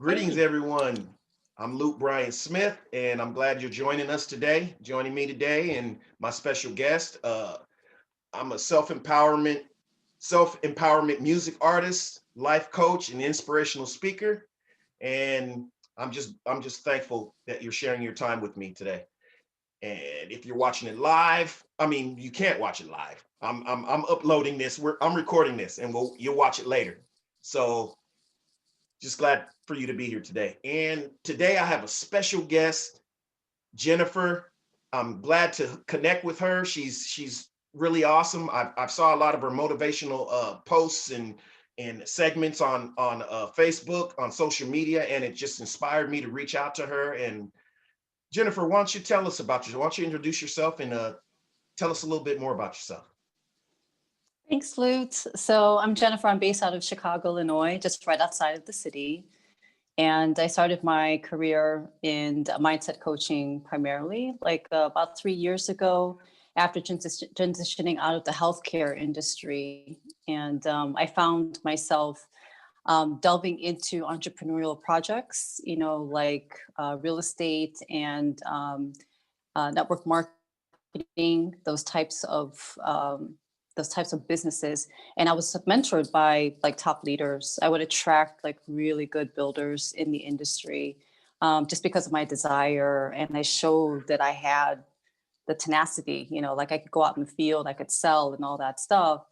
Greetings, everyone. I'm Bryon Smith, and I'm glad you're joining me today, and my special guest. I'm a self empowerment music artist, life coach, and inspirational speaker. And I'm just thankful that you're sharing your time with me today. And if you're watching it live, I mean, you can't watch it live. I'm uploading this. I'm recording this, and you'll watch it later. So just glad for you to be here today. And today I have a special guest, Jennifer. I'm glad to connect with her. She's really awesome. I've saw a lot of her motivational posts and segments on Facebook, on social media, and it just inspired me to reach out to her. And Jennifer, why don't you tell us about yourself? Why don't you introduce yourself and tell us a little bit more about yourself? Thanks, Lutz. So I'm Jennifer. I'm based out of Chicago, Illinois, just right outside of the city. And I started my career in mindset coaching primarily, about 3 years ago, after transitioning out of the healthcare industry. And I found myself delving into entrepreneurial projects, real estate and network marketing, those types of businesses. And I was mentored by top leaders. I would attract really good builders in the industry just because of my desire. And I showed that I had the tenacity, I could go out in the field, I could sell and all that stuff.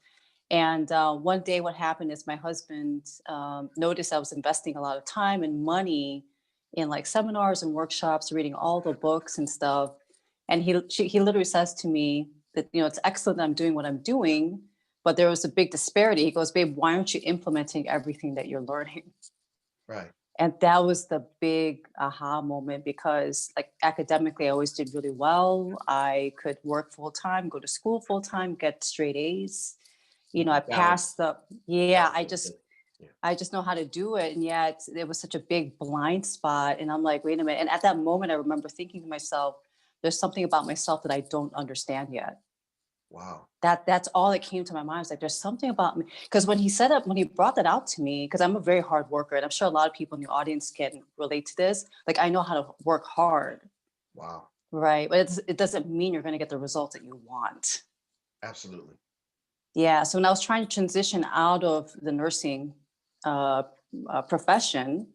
And one day what happened is my husband noticed I was investing a lot of time and money in seminars and workshops, reading all the books and stuff. And he literally says to me that, it's excellent that I'm doing what I'm doing, but there was a big disparity. He goes, babe, why aren't you implementing everything that you're learning? Right. And that was the big aha moment, because academically, I always did really well. I could work full time, go to school full time, get straight A's. I passed I just know how to do it. And yet it was such a big blind spot. And I'm like, wait a minute. And at that moment, I remember thinking to myself, there's something about myself that I don't understand yet. Wow. That's all that came to my mind. I was like, there's something about me. Because when he brought that out to me, because I'm a very hard worker, and I'm sure a lot of people in the audience can relate to this. I know how to work hard. Wow. Right. But it doesn't mean you're going to get the results that you want. Absolutely. Yeah. So when I was trying to transition out of the nursing profession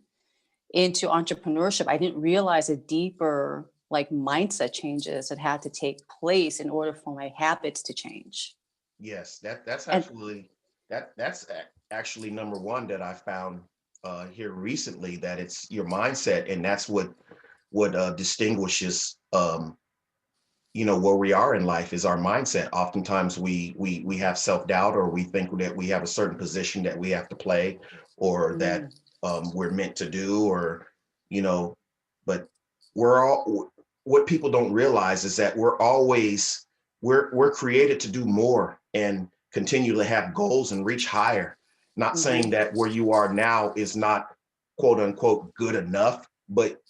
into entrepreneurship, I didn't realize a deeper mindset changes that had to take place in order for my habits to change. Yes, that's actually number one that I found here recently, that it's your mindset, and that's what distinguishes where we are in life is our mindset. Oftentimes we have self-doubt, or we think that we have a certain position that we have to play, or that we're meant to do, or but what people don't realize is that we're created to do more and continue to have goals and reach higher. Not saying that where you are now is not quote unquote good enough, but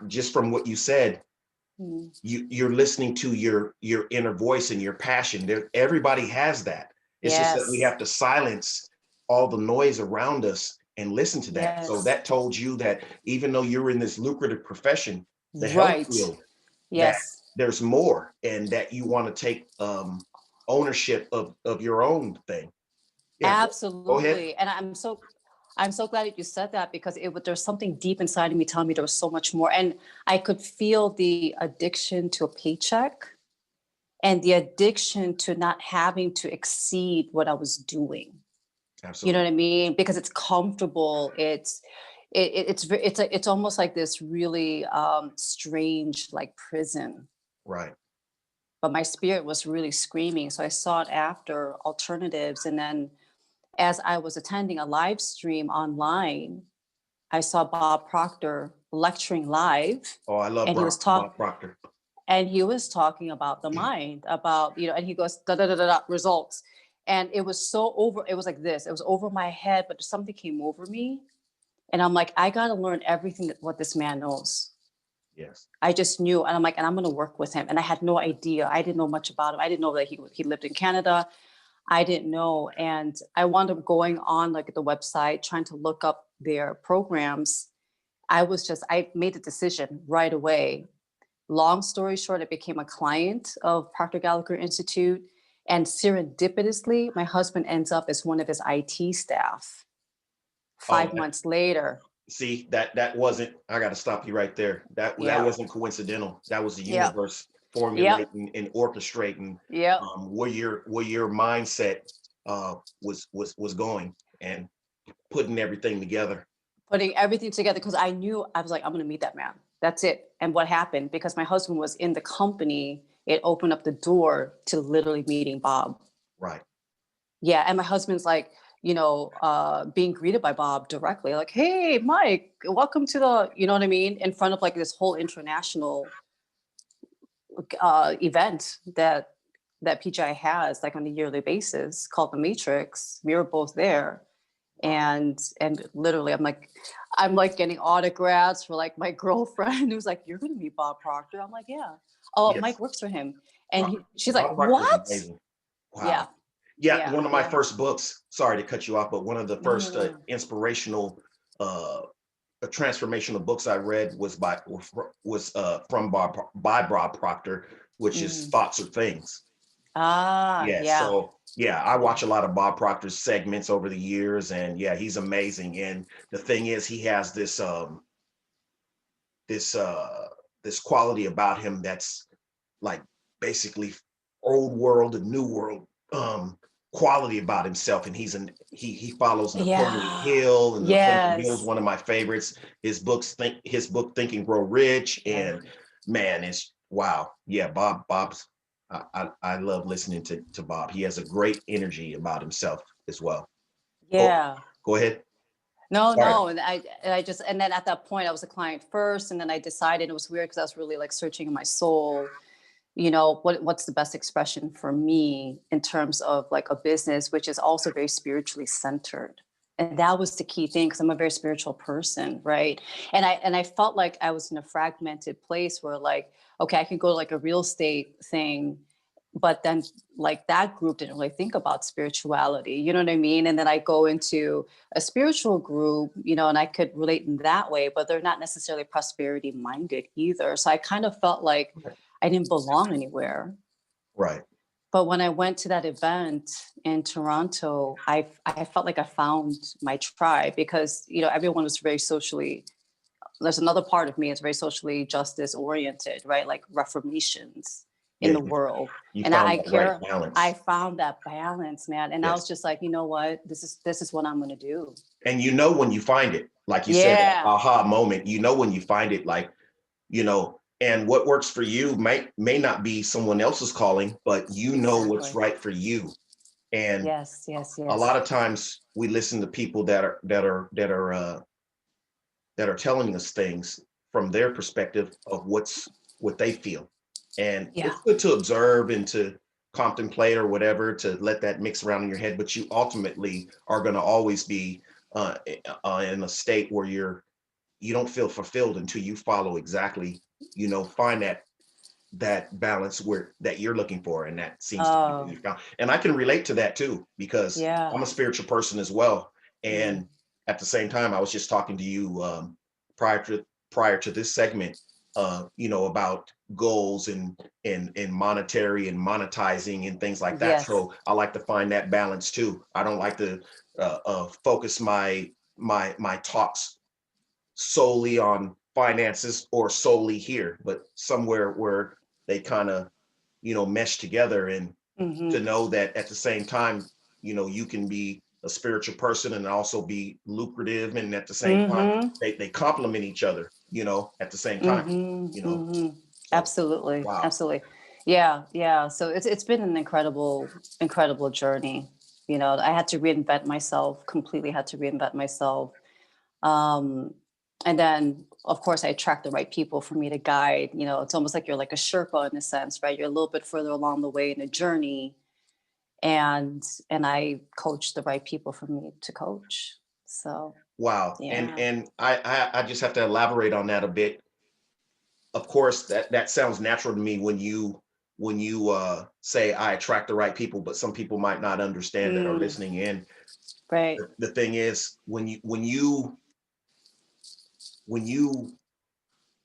just from what you said, you're listening to your inner voice and your passion. Everybody has that. It's just that we have to silence all the noise around us and listen to that. Yes. So that told you that even though you're in this lucrative profession, the health field, that there's more, and that you want to take ownership of your own thing. Yeah, absolutely. And I'm so glad that you said that, because there's something deep inside of me telling me there was so much more. And I could feel the addiction to a paycheck and the addiction to not having to exceed what I was doing. Absolutely. You know what I mean? Because it's comfortable. It's almost like this really strange prison. Right. But my spirit was really screaming. So I sought after alternatives. And then as I was attending a live stream online, I saw Bob Proctor lecturing live. Oh, I love Bob Proctor. And he was talking about the mind, about, and he goes, results. And it was it was like this, it was over my head, but something came over me. And I'm like, I got to learn everything what this man knows. Yes. I just knew. And I'm like, and I'm going to work with him. And I had no idea. I didn't know much about him. I didn't know that he lived in Canada. I didn't know. And I wound up going on the website, trying to look up their programs, I made the decision right away. Long story short, I became a client of Proctor Gallagher Institute, and serendipitously, my husband ends up as one of his IT staff. Oh, 5 months later. see, that wasn't, I got to stop you right there. That wasn't coincidental. That was the Yep. universe Yep. formulating and orchestrating Yep. where your mindset was going and putting everything together. Putting everything together, because I was like, I'm going to meet that man. That's it. And what happened, because my husband was in the company, it opened up the door to literally meeting Bob. Right. Yeah. And my husband's like, being greeted by Bob directly, like, hey, Mike, welcome to the, you know what I mean? In front of like this whole international event that PGI has like on a yearly basis called the Matrix. We were both there. And literally I'm like getting autographs for like my girlfriend who's like, you're gonna meet Bob Proctor. I'm like, yeah. Oh, Yes. Mike works for him. And she's Bob like, what? Wow. Yeah, one of my first books, sorry to cut you off, but one of the first inspirational transformational books I read was by Bob Proctor, which is Thoughts Are Things. So I watch a lot of Bob Proctor's segments over the years, and yeah, he's amazing. And the thing is, he has this this quality about him that's like basically old world and new world quality about himself. And he follows Napoleon Hill, and Napoleon Hill is one of my favorites. His book Think and Grow Rich, and man, it's wow. Yeah, Bob's I love listening to Bob. He has a great energy about himself as well. Yeah. Go ahead. No. And and then at that point I was a client first, and then I decided, it was weird because I was really like searching in my soul, what's the best expression for me in terms of like a business, which is also very spiritually centered. And that was the key thing, because I'm a very spiritual person, right? And I felt like I was in a fragmented place where like, okay, I can go to like a real estate thing, but then like that group didn't really think about spirituality, you know what I mean? And then I go into a spiritual group, and I could relate in that way, but they're not necessarily prosperity minded either. So I kind of felt like I didn't belong anywhere. Right. But when I went to that event in Toronto, I felt like I found my tribe, because, everyone was very socially, there's another part of me is very socially justice oriented, right? Like reformations in the world. And I care, I found that balance, man. And I was just like, you know what, this is what I'm going to do. And when you find it, like you said, that aha moment, when you find it, like, and what works for you may not be someone else's calling, but what's right for you. And yes. A lot of times we listen to people that are telling us things from their perspective of what they feel. And it's good to observe and to contemplate or whatever, to let that mix around in your head, but you ultimately are going to always be in a state where you don't feel fulfilled until you follow exactly, find that balance that you're looking for. And that seems to be found. And I can relate to that too, because I'm a spiritual person as well. And at the same time, I was just talking to you prior to this segment, about goals and monetary and monetizing and things like that. So I like to find that balance too. I don't like to focus my talks solely on finances or solely here, but somewhere where they kind of, mesh together, and to know that at the same time, you can be a spiritual person and also be lucrative, and at the same time they complement each other, at the same time. So, absolutely. Absolutely. Yeah. So it's been an incredible journey. I had to reinvent myself, completely had to reinvent myself. And then of course I attract the right people for me to guide. It's almost like you're like a Sherpa in a sense, right? You're a little bit further along the way in a journey. And I coach the right people for me to coach. So wow. And I just have to elaborate on that a bit. Of course, that sounds natural to me when you say I attract the right people, but some people might not understand that are listening in. Right. The thing is, when you when you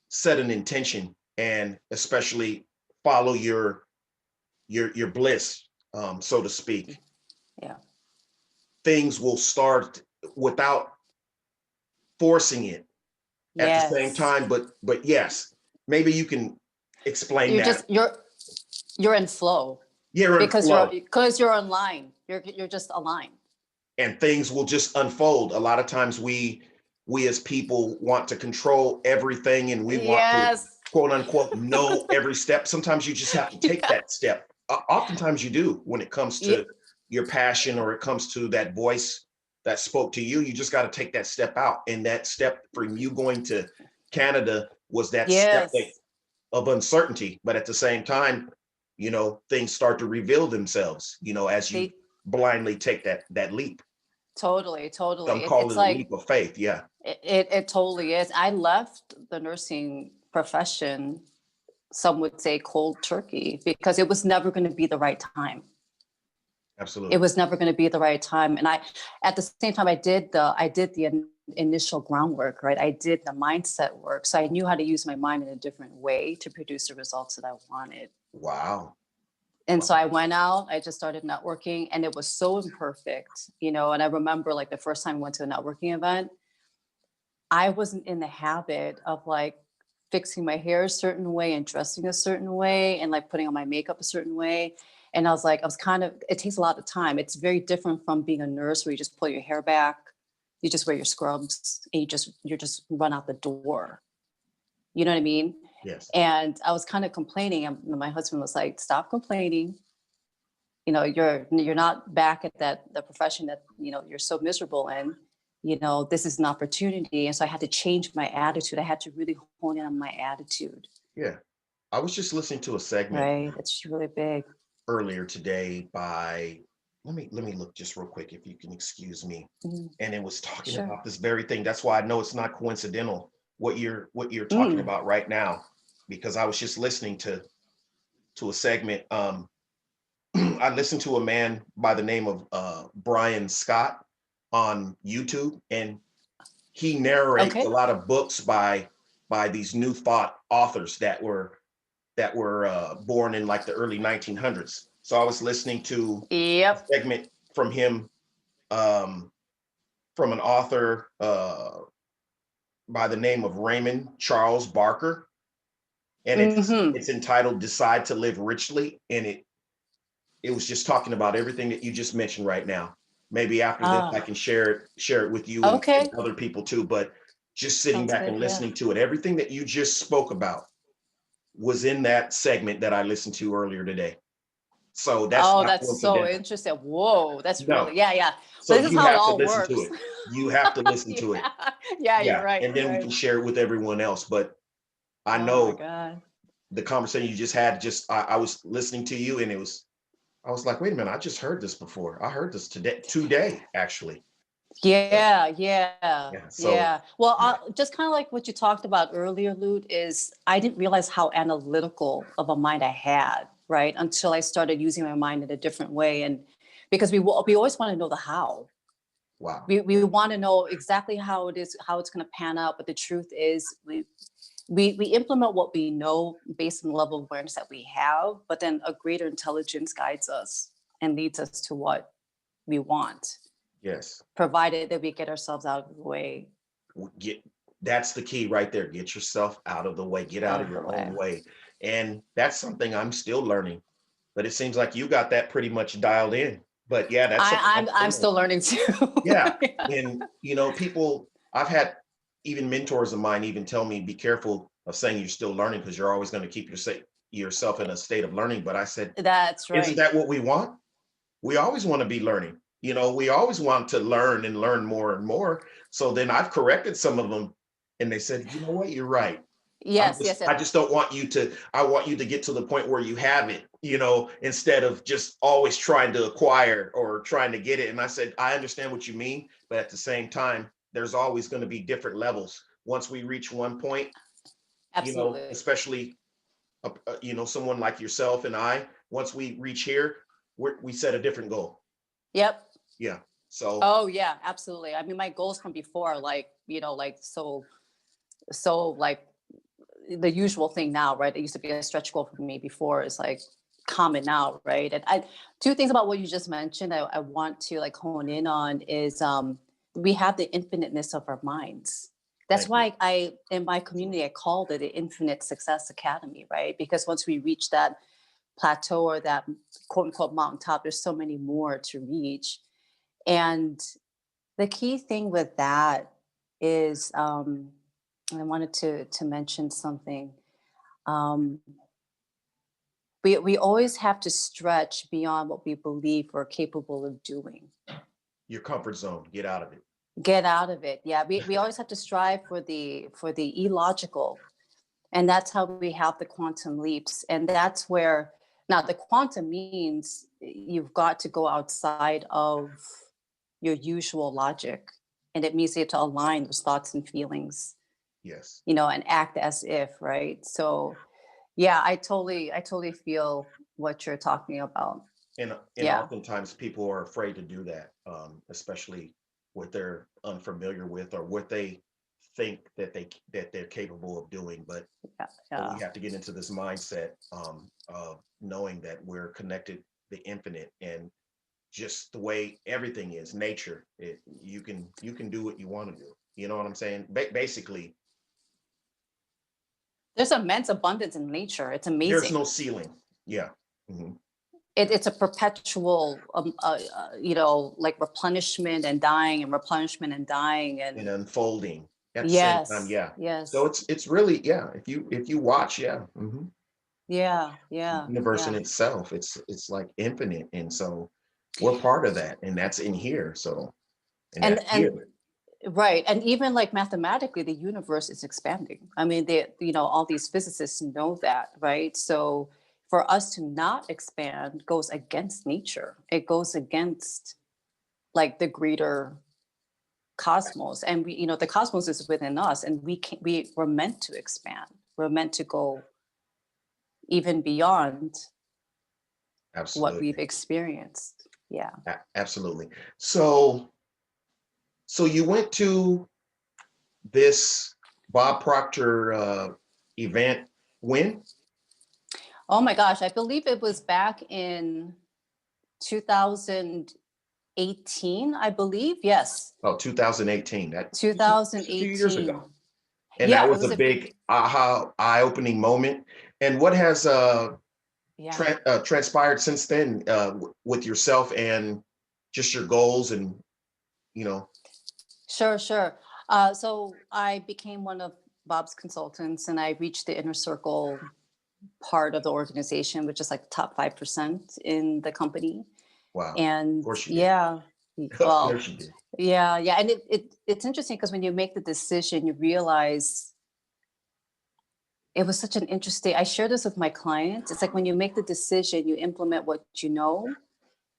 set an intention and especially follow your bliss, so to speak, Yeah. things will start without forcing it at the same Yes. time. But yes, maybe you can explain You're that. just you're in flow You're in flow, because you're online. You're just aligned. and things will just unfold. A lot of times we as people want to control everything, and we want to Yes. quote unquote know every step. Sometimes you just have to take Yeah. that step. Oftentimes you do when it comes Yeah. to your passion, or it comes to that voice that spoke to you. You just got to take that step out. And that step from you going to Canada was that step Yes. of uncertainty. But at the same time, things start to reveal themselves, as you They blindly take that leap. totally, Some totally. call It's it a like leap of faith. Yeah, it totally is. I left the nursing profession, some would say cold turkey, because it was never going to be the right time. It absolutely. was never going to be the right time. And at the same time, I did the initial groundwork, right? I did the mindset work. So I knew how to use my mind in a different way to produce the results that I wanted. Wow. And so Wow. I went out, I just started networking, and it was so imperfect, and I remember like the first time I went to a networking event, I wasn't in the habit of like fixing my hair a certain way and dressing a certain way and like putting on my makeup a certain way. And I was kind of, it takes a lot of time. It's very different from being a nurse where you just pull your hair back, you just wear your scrubs, and you just run out the door. You know what I mean? Yes. And I was kind of complaining, and my husband was like, "Stop complaining. You're not back at the profession that you're so miserable in. This is an opportunity." And so I had to change my attitude. I had to really hone in on my attitude. Yeah. I was just listening to a segment Right? It's really big. earlier today by, let me look just real quick, if you can excuse me. Mm, And it was talking sure. about this very thing. That's why I know it's not coincidental what you're talking Mm, about right now, because I was just listening to a segment. I listened to a man by the name of Bryon Scott on YouTube, and he narrates a okay. lot of books by these new thought authors that were born in like the early 1900s. So I was listening to a Yep. segment from him, um, from an author by the name of Raymond Charles Barker, and it's Hmm. it's entitled "Decide to Live Richly," and it was just talking about everything that you just mentioned right now. Maybe after this, I Ah, can share it with you and okay. other people too. But just sitting Sounds back good. and Yeah. listening to it, everything that you just spoke about was in that segment that I listened to earlier today. So that's Oh, not that's so coincidental. interesting. Whoa, that's No. really, yeah, yeah. So So this is you how it have to all listen to works. it. You have to listen to it. Yeah. Yeah, you're Yeah. right. And You're then we can right. share it with everyone else. But I Oh my know God. the conversation you just had, I was listening to you, and I was like, wait a minute, I just heard this before. I heard this today, actually. So, Yeah, yeah, yeah. So, yeah. Well, yeah. just kind of like what you talked about earlier, Lute, is I didn't realize how analytical of a mind I had, right? Until I started using my mind in a different way. And because we always want to know the how. Wow. We want to know exactly how it is, how it's going to pan out. But the truth is, we implement what we know based on the level of awareness that we have, but then a greater intelligence guides us and leads us to what we want, Yes. provided that we get ourselves out of the way. Get That's the key right there. Get yourself out of the way. Get out Out of of the your way. own way. And that's something I'm still learning. But it seems like you got that pretty much dialed in. But yeah, that's something I'm I'm still still learning. learning too. Yeah. Yeah. And people, I've had even mentors of mine even tell me, be careful of saying you're still learning, because you're always going to keep yourself in a state of learning. But I said, That's isn't right. that what we want? We always want to be learning. We always want to learn and learn more and more. So then I've corrected some of them, and they said, you know what, you're right. Yes, yes, yes. I just don't want you to, I want you to get to the point where you have it, instead of just always trying to acquire or trying to get it. And I said, I understand what you mean, but at the same time, there's always going to be different levels. Once we reach one point, Absolutely. especially, someone like yourself and I, once we reach here, we set a different goal. Yep. Yeah. So, Oh yeah, absolutely. I mean, my goals from before, like, like so so like the usual thing now, right? It used to be a stretch goal for me before. It's like common now, right? And two things about what you just mentioned I want to like hone in on is we have the infiniteness of our minds. That's Thank you. why I in my community I called it the Infinite Success Academy, right? Because once we reach that plateau or that quote unquote mountaintop, there's so many more to reach. And the key thing with that is I wanted to mention something. Um, we always have to stretch beyond what we believe we're capable of doing. Your comfort zone, get out of it. Get out of it. Yeah, we always have to strive for the illogical. And that's how we have the quantum leaps. And that's where now the quantum means you've got to go outside of your usual logic. And it means you have to align those thoughts and feelings, Yes. and act as if, right? So yeah, I totally feel what you're talking about. And Yeah. oftentimes people are afraid to do that, especially what they're unfamiliar with or what they think that they're capable of doing. But Yeah. we have to get into this mindset of knowing that we're connected, the infinite, and just the way everything is, nature. You can do what you want to do. You know what I'm saying? Basically, There's immense abundance in nature. It's there's amazing. no ceiling. Yeah. Mhm. It's a perpetual, like replenishment and dying and replenishment and dying And and unfolding at the same time. yes, Yeah. So yes, it's really, yeah. If you watch, yeah. yeah, The yeah, universe in yeah. itself, it's like infinite, and so we're part of that, and that's in here. So, and And that's here. right, and even like mathematically, the universe is expanding. I mean, all these physicists know that, right? So for us to not expand goes against nature. It goes against like the greater cosmos, and the cosmos is within us, and we're meant to expand. We're meant to go even beyond what we've Absolutely. experienced. Yeah. Absolutely. So you went to this Bob Proctor event when? Oh my gosh, I believe it was back in 2018, I believe. Yes. Oh, 2018. That's a few years 2018. ago. And that Yeah, it was was a a big aha, eye-opening moment. And what has yeah. transpired since then with yourself and just your goals and you know Sure. So I became one of Bob's consultants and I reached the inner circle part of the organization, which is like the top 5% in the company. wow, of And course you did. yeah, Of well, course you did. yeah. And it's interesting because when you make the decision, you realize it was such an interesting, I share this with my clients. It's like when you make the decision, you implement what you know.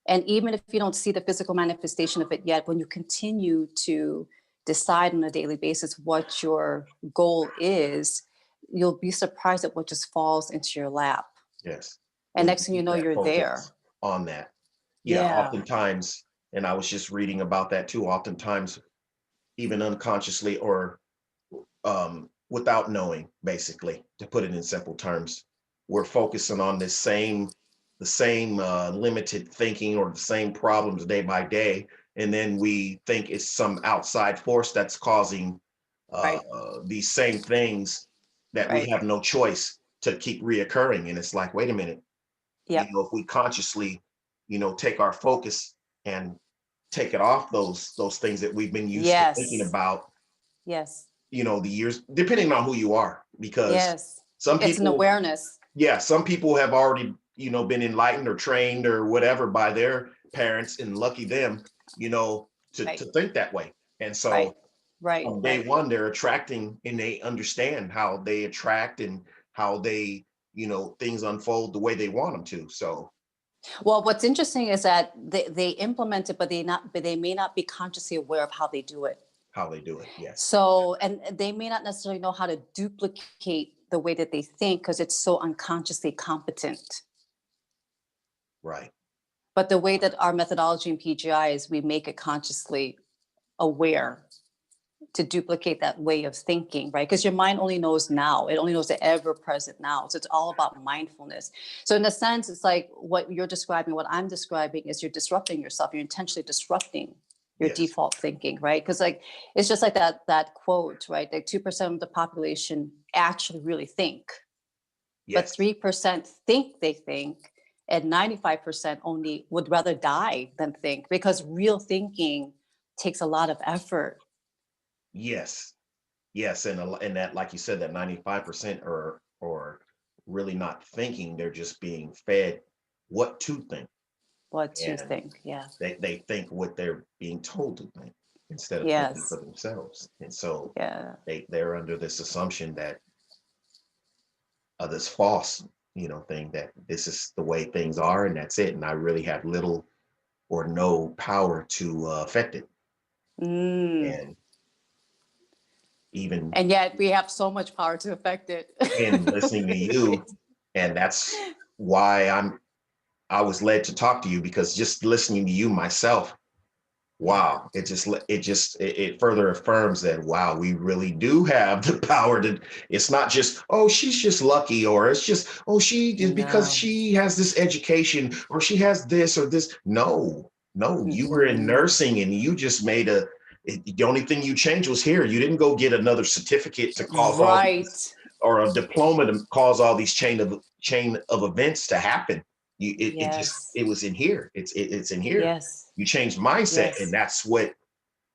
And even if you don't see the physical manifestation of it yet, when you continue to decide on a daily basis what your goal is, you'll be surprised at what just falls into your lap. Yes, And when you next thing you keep know, that you're there. focus on that. Yeah, Yeah. oftentimes, and I was just reading about that too, oftentimes even unconsciously or without knowing, basically, to put it in simple terms, we're focusing on the same limited thinking or the same problems day by day, and then we think it's some outside force that's causing Right. these same things that we Right. have no choice to keep reoccurring. And it's like, wait a minute, Yep. if we consciously, take our focus and take it off those things that we've been used to thinking Yes. about, Yes. the years, depending on who you are, because Yes. some It's an people, awareness. yeah, some people have already, been enlightened or trained or whatever by their parents, and lucky them, to Right. think that way. And Right. so Right. from day Right. one, they're attracting and they understand how they attract and how they, things unfold the way they want them to. So Well, what's interesting is that they implement it, but they may not be consciously aware of how they do it. how they do it, yes, So, and they may not necessarily know how to duplicate the way that they think because it's so unconsciously competent. right. But the way that our methodology in PGI is we make it consciously aware to duplicate that way of thinking, right? Because your mind only knows now. It only knows the ever present now. So it's all about mindfulness. So in a sense, it's like what you're describing, what I'm describing is you're disrupting yourself. You're intentionally disrupting your Yes. default thinking, right? Because like, it's just like that quote, right? Like 2% of the population actually really think, but Yes. 3% think they think, and 95% only would rather die than think, because real thinking takes a lot of effort. Yes. Yes. And that, like you said, that 95% are really not thinking. They're just being fed what to think. What to And think, yeah. they think what they're being told to think instead of thinking Yes. for themselves. And so Yeah. they're under this assumption that this false, thing that this is the way things are and that's it. And I really have little or no power to affect it. Mm. And even And yet we have so much power to affect it. in listening to you, and that's why I was led to talk to you, because just listening to you myself, wow, it further affirms that, wow, we really do have the power to. It's not just, oh, she's just lucky, or it's just, oh, she is because No. she has this education, or she has this or this. No, you were in Mm-mm. nursing and you just made the only thing you changed was here. You didn't go get another certificate to cause all Right. these, or a diploma to cause all these chain of events to happen. Yes. It was in here. It's in here. Yes. You changed mindset, and Yes. that's what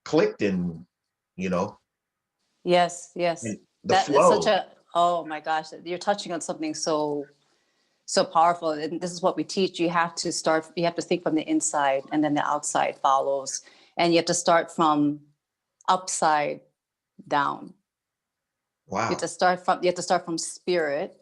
clicked, and you know Yes. Yes. and the That is such flow. a, oh my gosh, you're touching on something so powerful. And this is what we teach. You have to think from the inside, and then the outside follows. And you have to start from upside down. Wow. You have to start from spirit,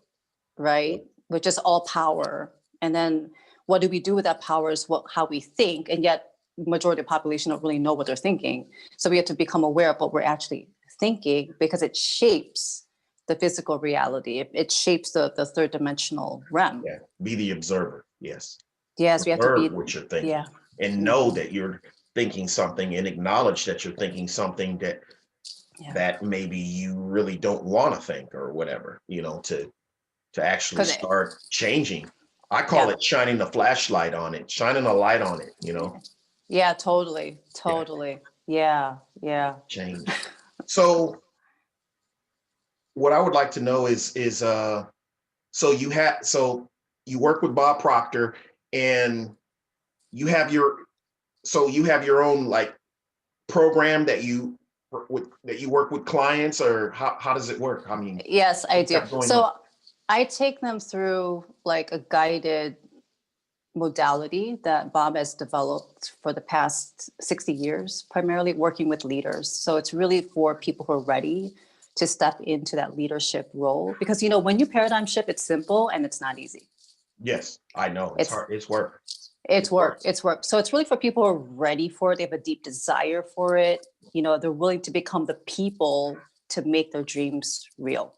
right? Which is all power. And then what do we do with that power is how we think. And yet majority of the population don't really know what they're thinking. So we have to become aware of what we're actually thinking, because it shapes the physical reality. It shapes the third dimensional realm. Yeah. Be the observer. Yes. Yes, we have to Observe be, what you're thinking, yeah. and know that you're thinking something, and acknowledge that you're thinking something Yeah. that maybe you really don't want to think, or whatever, to actually Because start changing. I call yeah. it shining the flashlight on it, shining a light on it. Yeah, totally. Yeah, Totally. Yeah. Yeah. change. So what I would like to know is so you work with Bob Proctor, and you have your own like program that you work with clients, or how does it work? I mean, Yes, I what's do. got going on? So I take them through like a guided modality that Bob has developed for the past 60 years, primarily working with leaders. So it's really for people who are ready to step into that leadership role. Because, when you paradigm shift, it's simple and it's not easy. Yes, I know it's It's hard. It's work. it's It's work. work. It's work. So it's really for people who are ready for it. They have a deep desire for it. They're willing to become the people to make their dreams real.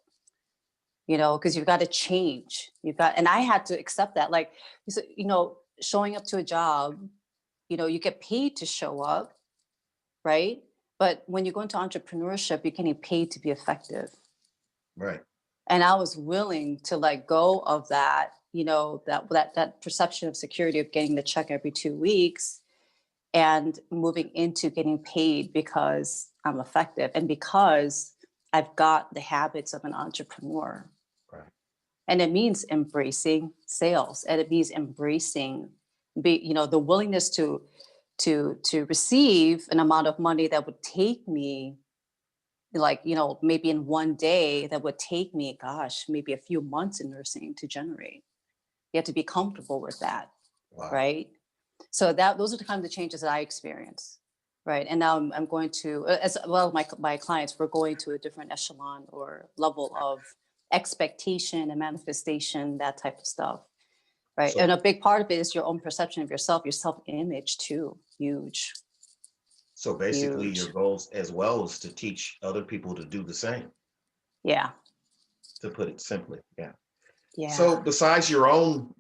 Because you've got to change. And I had to accept that. Like, showing up to a job, you get paid to show up, right? But when you go into entrepreneurship, you're getting paid to be effective. Right. And I was willing to let go of that, that perception of security of getting the check every 2 weeks, and moving into getting paid because I'm effective and because I've got the habits of an entrepreneur. Right. And it means embracing sales, and it means embracing the willingness to receive an amount of money that would take me, like, maybe in one day, that would take me, gosh, maybe a few months in nursing to generate. You have to be comfortable with that. Wow. Right. So those are the kinds of changes that I experience. Right. And now I'm going to, as well, my clients, we're going to a different echelon or level of expectation and manifestation, that type of stuff. Right. So And a big part of it is your own perception of yourself, your self-image too. Huge. so basically, your Huge. goals as well is to teach other people to do the same. Yeah. To put it simply, yeah. So Yeah. besides your own,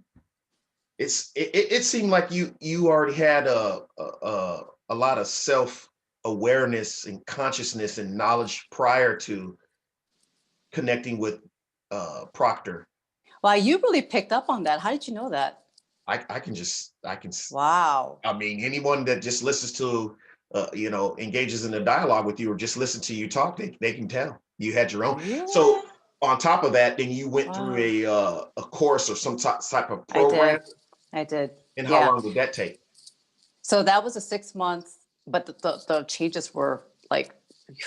it seemed like you already had a lot of self awareness and consciousness and knowledge prior to connecting with Proctor. Wow, you really picked up on that. How did you know that? I can, Wow. I mean, anyone that just listens to, engages in a dialogue with you or just listen to you talk, they can tell you had your own. Really? So on top of that, then you went through Wow. a course or some type of I program. did. I did. And how Yeah. long did that take? So that was a 6 month, but the changes were like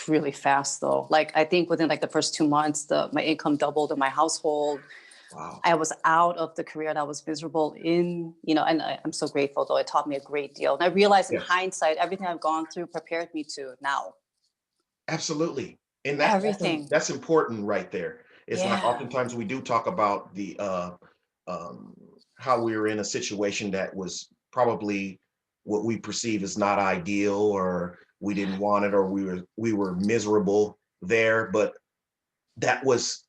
really fast though. Like I think within like the first 2 months, my income doubled in my household. Wow. I was out of the career that I was miserable in, and I'm so grateful though. It taught me a great deal. And I realized in Yes, hindsight, everything I've gone through prepared me to now. absolutely. And Everything. that's important right there. It's like Yeah. oftentimes we do talk about the um, how we were in a situation that was probably what we perceive as not ideal, or we didn't want it, or we were miserable there, but that was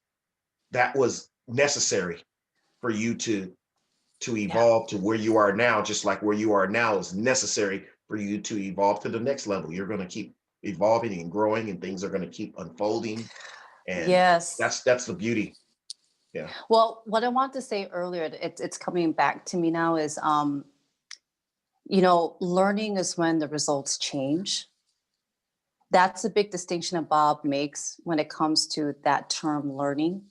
necessary for you to Yeah. evolve to where you are now. Just like where you are now is necessary for you to evolve to the next level. You're going to keep evolving and growing, and things are going to keep unfolding, and Yes. that's the beauty. Yeah. Well, what I want to say earlier, it's coming back to me now is, learning is when the results change. That's a big distinction that Bob makes when it comes to that term learning.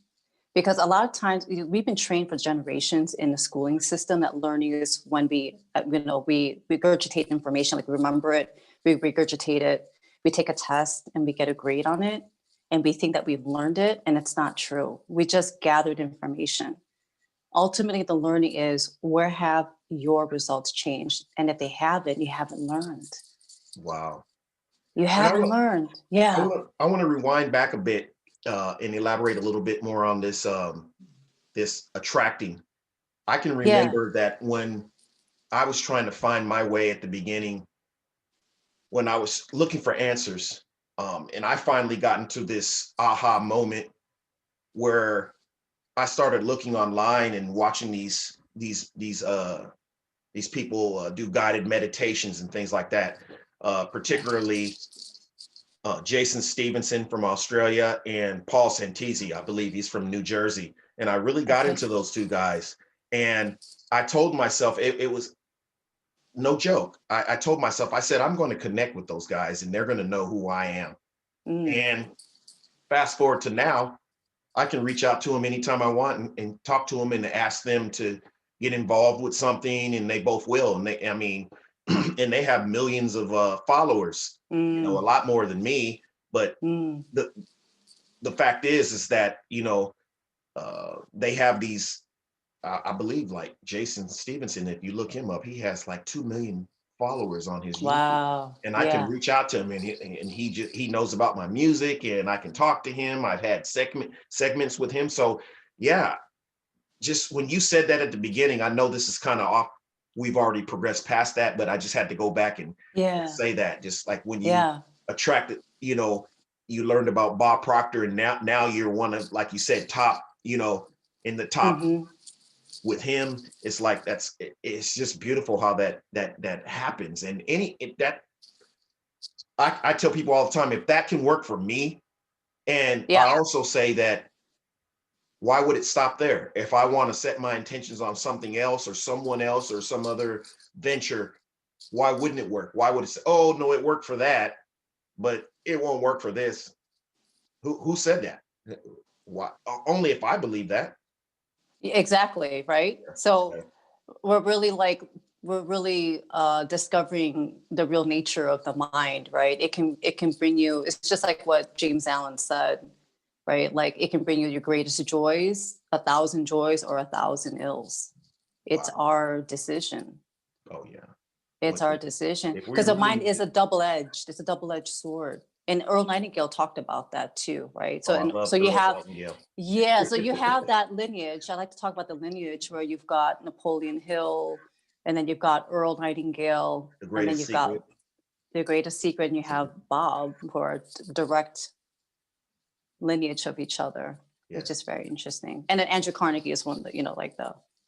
Because a lot of times we've been trained for generations in the schooling system that learning is when we regurgitate information, like we remember it, we regurgitate it, we take a test and we get a grade on it, and we think that we've learned it, and it's not true. We just gathered information. Ultimately, the learning is where have your results changed, and if they haven't, you haven't learned. Wow. You And haven't learned. Yeah. I want to rewind back a bit and elaborate a little bit more on this attracting. I can Yeah. remember that when I was trying to find my way at the beginning, when I was looking for answers, and I finally got into this aha moment where I started looking online and watching these people do guided meditations and things like that. Particularly Jason Stevenson from Australia and Paul Santisi, I believe he's from New Jersey. And I really got Okay. into those two guys. And I told myself, it was no joke. I told myself, I said, I'm going to connect with those guys and they're going to know who I am. Mm. And fast forward to now, I can reach out to them anytime I want and talk to them and ask them to get involved with something, and they both will. And I mean, and they have millions of followers, a Mm. lot more than me. But Mm. the the fact is that they have these. I believe like Jason Stevenson. If you look him up, he has like 2 million followers on his YouTube. Wow. And I can Yeah. reach out to him, and he knows about my music, and I can talk to him. I've had segments with him. So yeah, just when you said that at the beginning, I know this is kind of off. We've already progressed past that, but I just had to go back and Yeah. say that. Just like when you Yeah. attracted, you learned about Bob Proctor, and now you're one of, like you said, top, in the top Mm-hmm. with him. It's like it's just beautiful how that happens. And that I tell people all the time, if that can work for me, and I Yeah. also say that, why would it stop there? If I want to set my intentions on something else or someone else or some other venture, why wouldn't it work? Why would it say, oh no, it worked for that, but it won't work for this? Who said that? Why? Only if I believe that. Exactly. Right. So Okay. we're really discovering the real nature of the mind, right? It can bring you, it's just like what James Allen said, right? Like it can bring you your greatest joys, 1,000 joys, or 1,000 ills. It's Wow. our decision. Oh yeah. It's Well, our decision, if we because the mind really, is a double-edged. It's a double-edged sword. And Earl Nightingale talked about that too, right? So oh, I and love so you Earl have, Nightingale. yeah, so you have that lineage. I like to talk about the lineage where you've got Napoleon Hill, and then you've got Earl Nightingale, The and then Greatest you've got Secret. The Greatest Secret, and you have Bob, who are direct lineage of each other, which is Yes. very interesting. And then Andrew Carnegie is one of the, like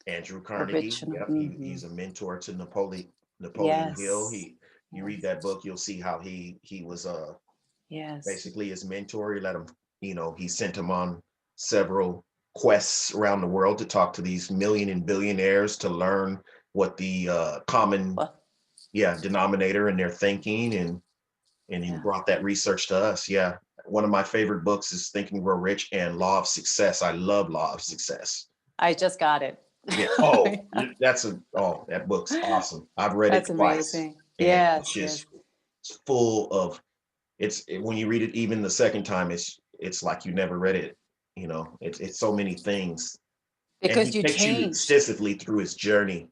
Andrew Carnegie. original. Yep. Hmm. He's a mentor to Napoleon Hill. Yes. He You read Yes. that book, you'll see how he was Yes. basically his mentor. He let him, he sent him on several quests around the world to talk to these million and billionaires to learn what the common Well, denominator in their thinking, and he yeah. brought that research to us. Yeah. One of my favorite books is Think and Grow Rich and Law of Success. I love Law of Success. I just got it. Yeah. Oh, that book's awesome. I've read it That's twice, amazing. and it's Yes, just yes. it's full of when you read it even the second time, it's like you never read it. It's so many things, and he Because you takes you change. extensively through his journey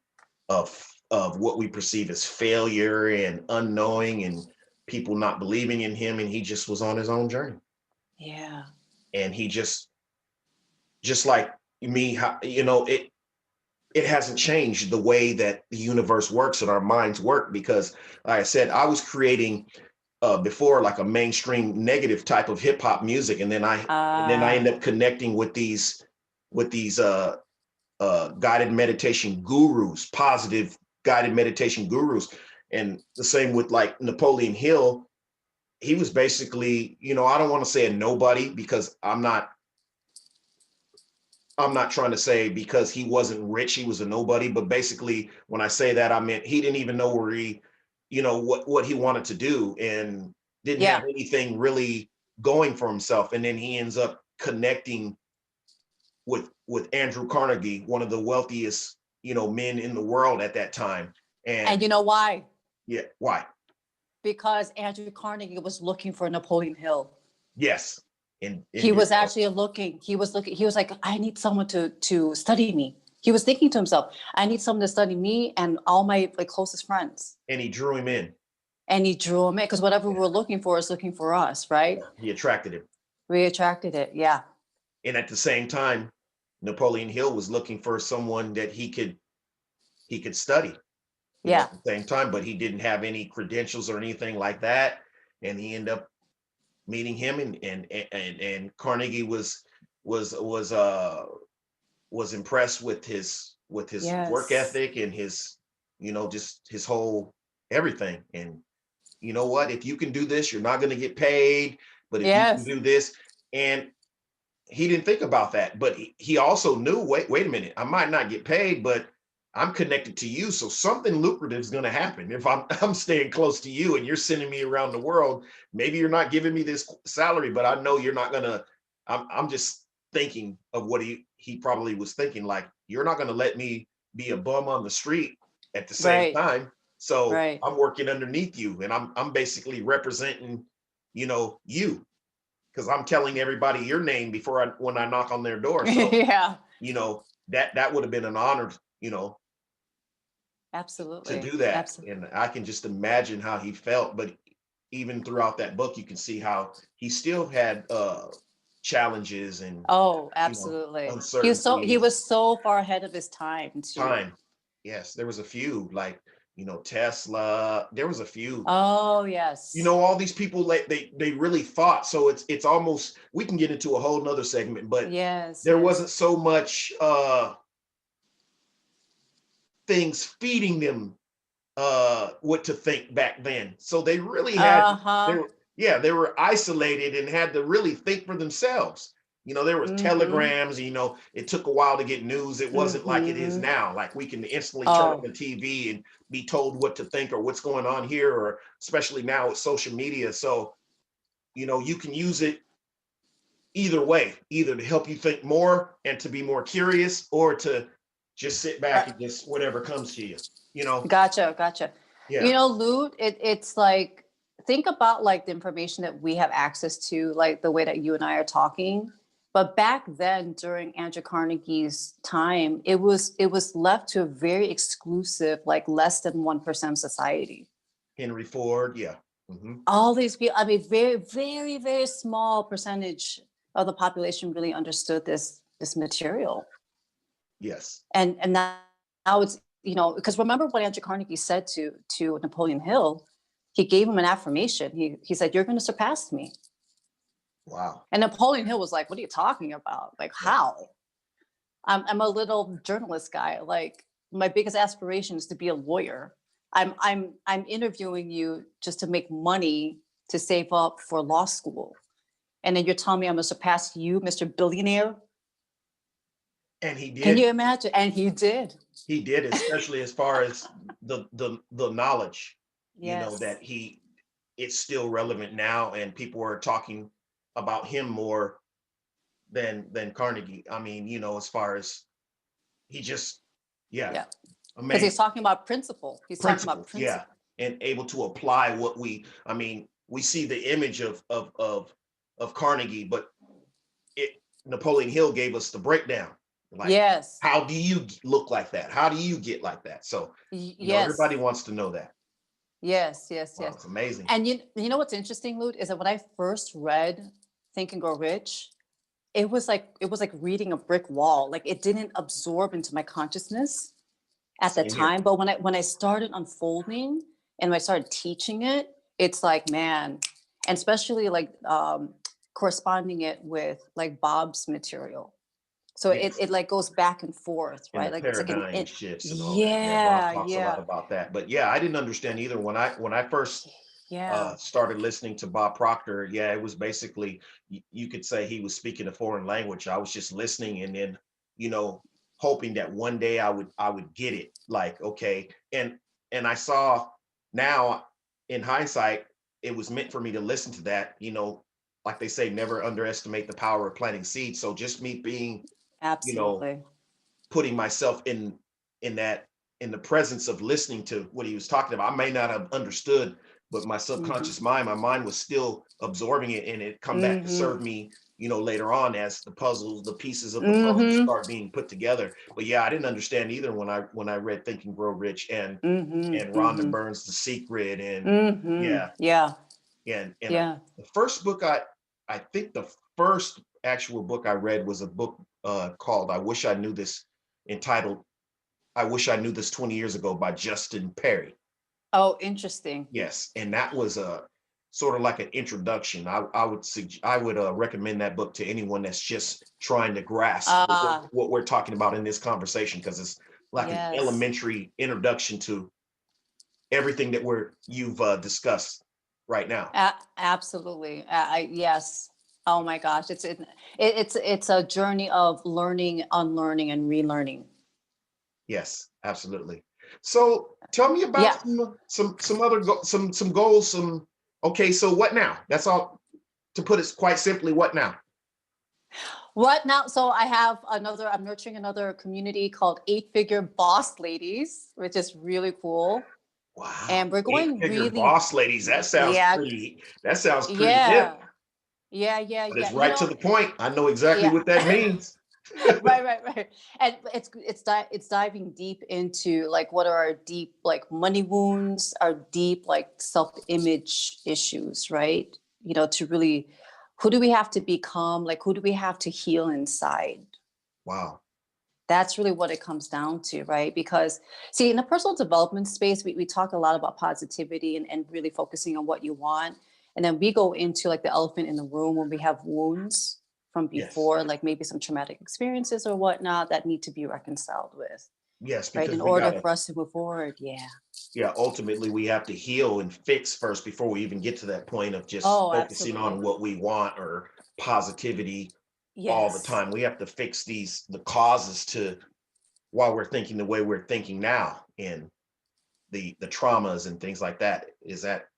of what we perceive as failure and unknowing and people not believing in him, and he just was on his own journey, Yeah. and he just like me, it hasn't changed the way that the universe works and our minds work, because like I said, I was creating before like a mainstream negative type of hip hop music, and then I end up connecting with these guided meditation gurus, positive guided meditation gurus, and the same with like Napoleon Hill. He was basically, I don't want to say a nobody, because I'm not trying to say because he wasn't rich, he was a nobody. But basically, when I say that, I meant he didn't even know where what he wanted to do, and didn't have Yeah. anything really going for himself. And then he ends up connecting with Andrew Carnegie, one of the wealthiest, men in the world at that time. And And you know why? yeah, why? Because Andrew Carnegie was looking for Napoleon Hill. Yes. And He was actually looking. He was looking. He was like, I need someone to study me. He was thinking to himself, I need someone to study me and all my like closest friends. and he drew him in. And he drew him in, because whatever we're looking for is looking for us, right? He attracted him. We attracted it. Yeah. And at the same time, Napoleon Hill was looking for someone that he could study, Yeah. at the same time, but he didn't have any credentials or anything like that. And he ended up meeting him, and Carnegie was impressed with his work Yes. ethic and his, just his whole everything. And you know what? If you can do this, you're not going to get paid, but if you can Yes. do this, and he didn't think about that, but he also knew, wait a minute, I might not get paid, but I'm connected to you, so something lucrative is going to happen if I'm staying close to you, and you're sending me around the world. Maybe you're not giving me this salary, but I know you're not going to. I'm just thinking of what he probably was thinking, like, you're not going to let me be a bum on the street at the same Right. time. So Right. I'm working underneath you, and I'm basically representing, you, because I'm telling everybody your name when I knock on their door. So, Yeah. that would have been an honor, to Absolutely. do that. Absolutely. And I can just imagine how he felt. But even throughout that book, you can see how he still had challenges and, Oh, absolutely. He uncertainties, was so far ahead of his time too. time. Yes, there was a few, like, Tesla. There was a few. Oh, yes. All these people, like, they really thought. So it's almost, we can get into a whole nother segment, but Yes, there yes. wasn't so much things feeding them what to think back then. So they really had they Uh-huh. were yeah, they were isolated and had to really think for themselves. There was Mm-hmm. telegrams, it took a while to get news. It wasn't like it is Mm-hmm. now. Like, we can instantly turn on Oh, the TV and be told what to think or what's going on here, or especially now with social media. So, you can use it either way, either to help you think more and to be more curious, or to just sit back and just whatever comes to you, gotcha, gotcha. yeah. Lou, it's like, think about like the information that we have access to, like the way that you and I are talking. But back then, during Andrew Carnegie's time, it was left to a very exclusive, like less than 1% society. Henry Ford, yeah. Hmm. All these people, I mean, very, very, very small percentage of the population really understood this material. Yes. And now it's, because remember what Andrew Carnegie said to Napoleon Hill. He gave him an affirmation. He said, "You're going to surpass me." Wow. And Napoleon Hill was like, "What are you talking about? Like, Yeah. how?" I'm a little journalist guy. Like, my biggest aspiration is to be a lawyer. I'm interviewing you just to make money to save up for law school. And then you're telling me I'm gonna surpass you, Mr. Billionaire. And he did. Can you imagine? And he did. He did, especially as far as the knowledge, you know, Yes. that it's still relevant now, and people are talking about him more than Carnegie. I mean, you know, as far as he just, yeah, Yeah. Because amazing he's talking about principle. He's talking about principles, yeah, principle. and able to apply what I mean, we see the image of Carnegie, but Napoleon Hill gave us the breakdown. Like, Yes. how do you look like that? How do you get like that? So, you know, everybody Yes. wants to know that. Yes. Yes. Wow, Yes. it's amazing. And you know what's interesting, Lute, is that when I first read Think and Grow Rich, it was like reading a brick wall. Like it didn't absorb into my consciousness at the Same here. time. But when I started unfolding and when I started teaching it, it's like, man, and especially like corresponding it with like Bob's material. So Yes. it like goes back and forth, And right? the Like it's like paradigm shifts and all that. Yeah, Bob yeah, talks a lot yeah, about that. But yeah, I didn't understand either when I first yeah. started listening to Bob Proctor. Yeah, it was basically, you could say he was speaking a foreign language. I was just listening, and then, you know, hoping that one day I would get it. Like, okay, and I saw now in hindsight, it was meant for me to listen to that. You know, like they say, never underestimate the power of planting seeds. So just me being, you know, Absolutely. putting myself in that, in the presence of listening to what he was talking about. I may not have understood, but my Mm-hmm. subconscious mind, my mind was still absorbing it, and it come back to Mm-hmm. serve me, you know, later on as the pieces of the puzzle Mm-hmm. start being put together. But yeah, I didn't understand either when I read Think and Grow Rich Mm-hmm. and Rhonda Mm-hmm. Byrne's The Secret, and Mm-hmm. yeah, Yeah. and Yeah. the first book I think the first actual book I read was a book called entitled I Wish I Knew This 20 Years Ago by Justin Perry. Oh, interesting. Yes, and that was a sort of like an introduction. I would recommend that book to anyone that's just trying to grasp Ah, what we're talking about in this conversation, because it's like an yes. elementary introduction to everything that you've discussed right now. Absolutely. Yes. Oh my gosh. It's a journey of learning, unlearning, and relearning. Yes, absolutely. So tell me about Yeah. some other some goals. Okay, so what now? That's all. To put it quite simply, what now? What now? So I'm nurturing another community called 8-Figure Boss Ladies, which is really cool. Wow, And we're eight going figure really, boss ladies. yeah, That sounds pretty hip, yeah, yeah, but it's yeah. right to the point. I know exactly Yeah. what that means. Right. And it's diving deep into like what are our deep like money wounds, our deep like self-image issues, right? You know, to really, who do we have to become? Like, who do we have to heal inside? Wow. That's really what it comes down to, right? Because see, in the personal development space, we talk a lot about positivity and really focusing on what you want. And then we go into like the elephant in the room when we have wounds from Yes. before, like maybe some traumatic experiences or whatnot that need to be reconciled with, Yes, right? In because we order gotta, for us to move forward. Yeah. yeah, ultimately we have to heal and fix first before we even get to that point of just Oh, focusing on absolutely. what we want or positivity all the Yes. time. We have to fix the causes to why we're thinking the way we're thinking now, and the traumas and things like that. Is that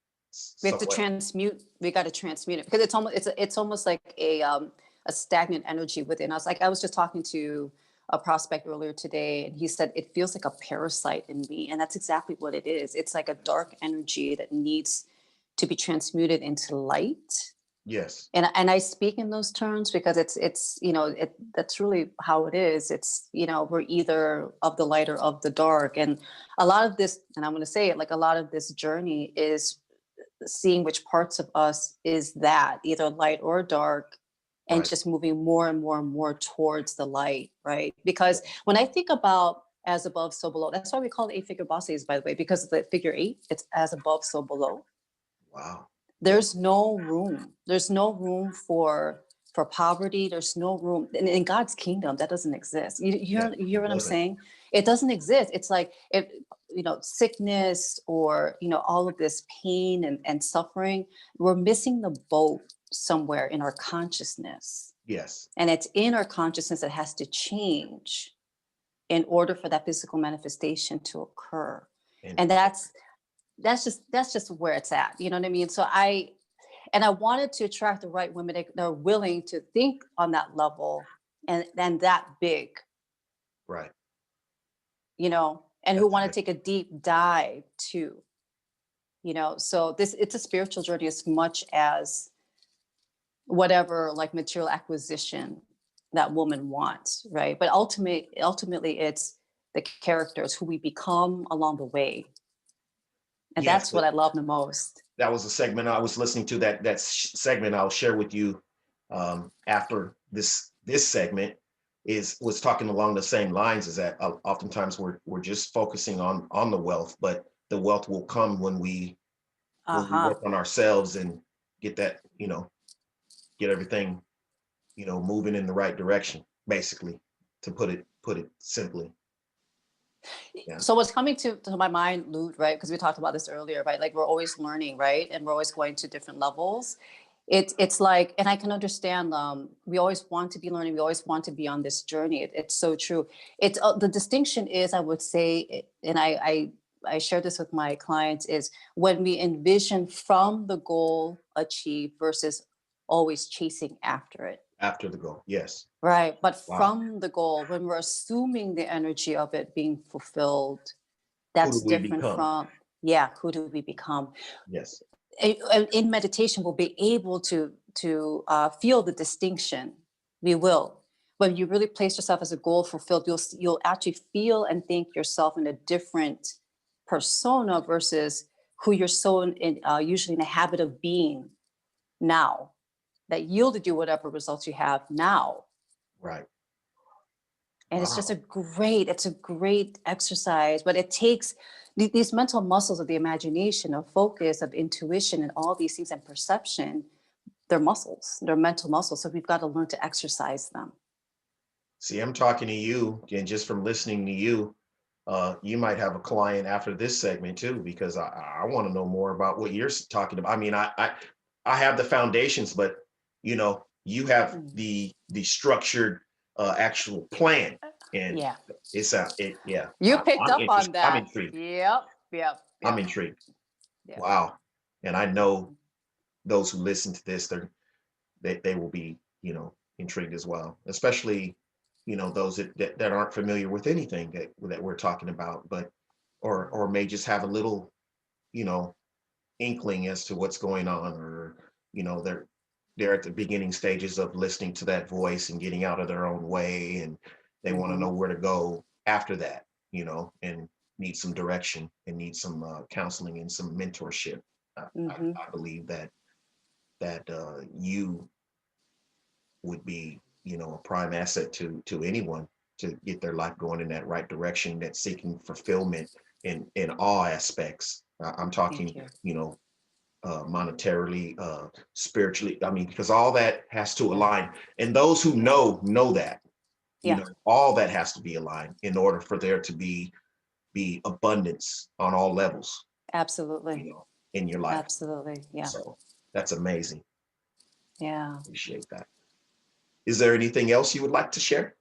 We have to somewhat? transmute. We got to transmute it because it's almost like a stagnant energy within us. Like I was just talking to a prospect earlier today, and he said it feels like a parasite in me, and that's exactly what it is. It's like a dark energy that needs to be transmuted into light. Yes. And I speak in those terms because it's you know that's really how it is. It's, you know, we're either of the light or of the dark, and a lot of this, and I'm going to say it, like a lot of this journey is seeing which parts of us is that either light or dark, and Right. just moving more and more and more towards the light, right? Because when I think about as above so below, that's why we call it 8-Figure bosses, by the way, because the figure 8, it's as above so below. Wow. There's no room for poverty. There's no room in God's kingdom. That doesn't exist. You Yeah, hear it what I'm doesn't. saying? It doesn't exist. It's like sickness or, all of this pain and suffering, we're missing the boat somewhere in our consciousness. Yes. And it's in our consciousness that has to change in order for that physical manifestation to occur. And that's just where it's at. You know what I mean? So I wanted to attract the right women that are willing to think on that level and that big. Right. And who want to take a deep dive too. So it's a spiritual journey as much as whatever like material acquisition that woman wants, right? But ultimately it's the characters who we become along the way. And Yes, that's what I love the most. That was a segment I was listening to. That segment I'll share with you after this segment was talking along the same lines. Is that oftentimes we're just focusing on the wealth, but the wealth will come when we work on ourselves and get that, get everything, moving in the right direction, basically, to put it simply. Yeah. So what's coming to my mind, Lute, right? Because we talked about this earlier, right? Like we're always learning, right? And we're always going to different levels. It's like, and I can understand, we always want to be learning. We always want to be on this journey. It's so true. It's the distinction is, I would say, and I share this with my clients, is when we envision from the goal achieved versus always chasing after it. After the goal, yes. Right. But from the goal, when we're assuming the energy of it being fulfilled, that's different from, who do we become? Yes. In meditation, we'll be able to feel the distinction. We will. When you really place yourself as a goal fulfilled, you'll actually feel and think yourself in a different persona versus who you're usually in the habit of being now, that yielded you whatever results you have now. Right. And it's just a great exercise, but it takes these mental muscles of the imagination, of focus, of intuition, and all these things, and perception. They're muscles, they're mental muscles. So we've got to learn to exercise them. See, I'm talking to you, and just from listening to you, you might have a client after this segment too, because I want to know more about what you're talking about. I mean, I have the foundations, but you have the structured actual plan, and You picked up on that. I'm intrigued. Yep. I'm intrigued. Yeah. Wow. And I know those who listen to this, they will be intrigued as well, especially those that aren't familiar with anything that we're talking about, but or may just have a little inkling as to what's going on, or they're at the beginning stages of listening to that voice and getting out of their own way, and they want to know where to go after that, and need some direction and need some counseling and some mentorship. I believe that you would be a prime asset to anyone to get their life going in that right direction, that's seeking fulfillment in all aspects. I'm talking monetarily, spiritually. I mean, because all that has to align, and those who know that all that has to be aligned in order for there to be abundance on all levels. Absolutely. In your life. Absolutely. Yeah. So that's amazing. Yeah. Appreciate that. Is there anything else you would like to share?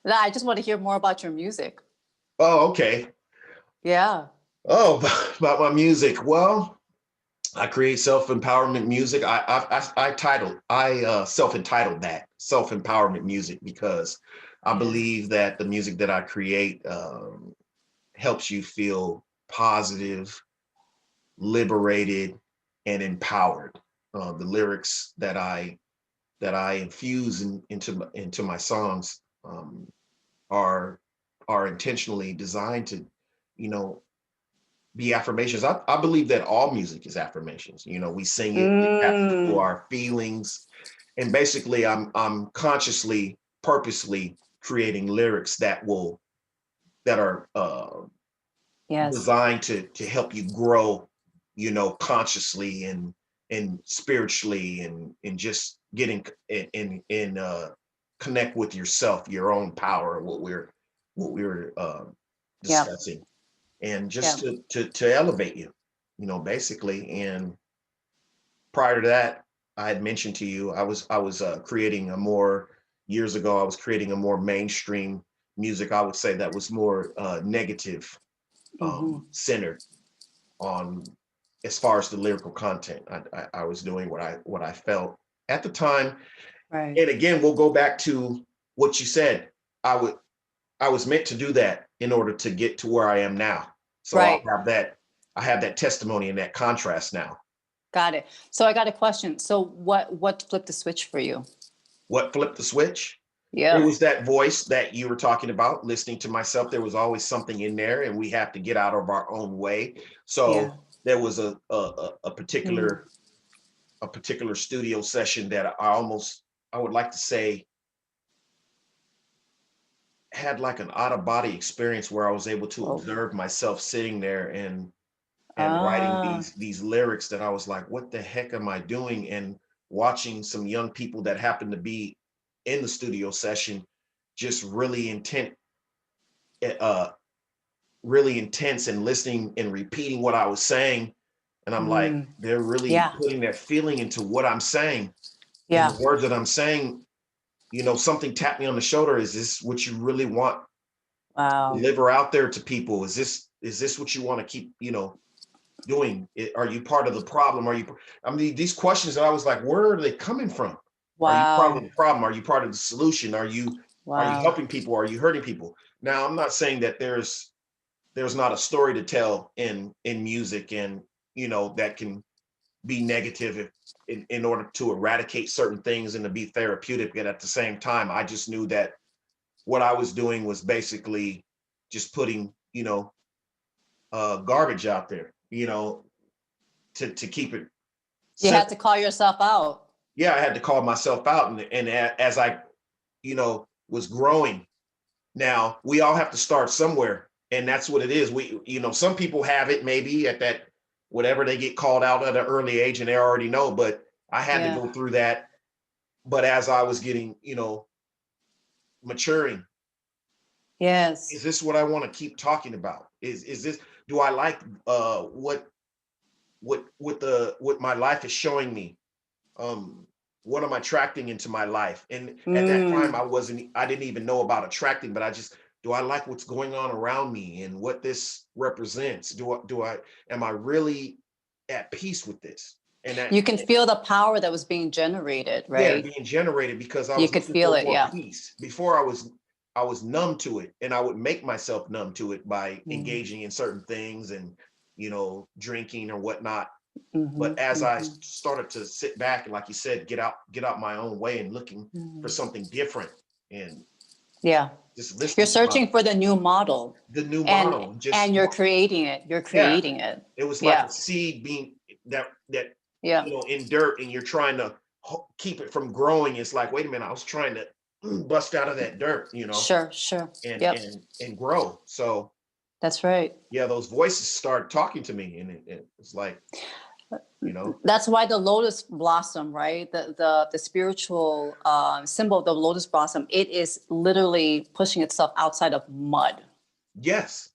No, I just want to hear more about your music. Oh, okay. Yeah. Oh, about my music. Well, I create self-empowerment music. I self-entitled that self-empowerment music because I believe that the music that I create helps you feel positive, liberated, and empowered. The lyrics that I infuse into my songs are intentionally designed to, be affirmations. I believe that all music is affirmations. We sing it taps into our feelings, and basically, I'm consciously, purposely creating lyrics that are designed to help you grow, consciously and spiritually, and just getting in connect with yourself, your own power, what we're discussing. and Yeah. just to elevate you, basically. And prior to that, I had mentioned to you, I was creating a more years ago. I was creating a more mainstream music. I would say that was more negative, Hmm. centered on as far as the lyrical content. I was doing what I felt at the time. Right. And again, we'll go back to what you said. I was meant to do that in order to get to where I am now. So Right. I have that testimony and that contrast now. Got it. So I got a question. So what flipped the switch for you? What flipped the switch? It Yeah. was that voice that you were talking about, listening to myself. There was always something in there, and we have to get out of our own way. Yeah. So there was a Mm. particular studio session that I would like to say had like an out of body experience where I was able to Oh. observe myself sitting there and writing Ah. these lyrics that I was like, what the heck am I doing? And watching some young people that happened to be in the studio session just uh, really intense and listening and repeating what I was saying. And I'm like, Mm. they're really Yeah. putting that feeling into what I'm saying and Yeah. the words that I'm saying. Something tapped me on the shoulder. Is this what you really want to Wow. deliver out there to people? Is this what you want to keep, doing? Are you part of the problem? I mean, these questions that I was like, where are they coming from? Are you part of Wow. the problem? Are you part of the solution? Are you Wow. helping people? Are you hurting people? Now, I'm not saying that there's not a story to tell in music, and that can be negative in order to eradicate certain things and to be therapeutic. But at the same time, I just knew that what I was doing was basically just putting garbage out there, to keep it You had simple. to call yourself out. Yeah, I had to call myself out, and as I was growing. Now, we all have to start somewhere, and that's what it is. Some people have it maybe at that, whatever, they get called out at an early age and they already know, but I had to Yeah. go through that. But as I was getting, maturing, Yes. is this what I want to keep talking about? Is this, do I like what my life is showing me? um what am I attracting into my life? And at that time, Mm. I didn't even know about attracting, but I just, do I like what's going on around me and what this represents? Am I really at peace with this? And that, You can feel the power that was being generated, yeah, right? being generated, because I You was could looking feel for it. more Yeah. peace. Before, I was numb to it, and I would make myself numb to it by Mm. engaging in certain things and drinking or whatnot. Hmm. But as I Hmm. started to sit back and, like you said, get out my own way and looking for Mm. something different, and Yeah. just You're listening to searching for the new model, the new and model, and and just, you're creating it. You're yeah, creating it. it was like a Yeah. seed being that Yeah. in dirt, and you're trying to keep it from growing. It's like, wait a minute, I was trying to bust out of that dirt, Sure. Sure. and Yep. and grow. So That's right. yeah, those voices started talking to me, and it's like, you know, That's why the lotus blossom, right? The spiritual symbol of the lotus blossom. It is literally pushing itself outside of mud. yes,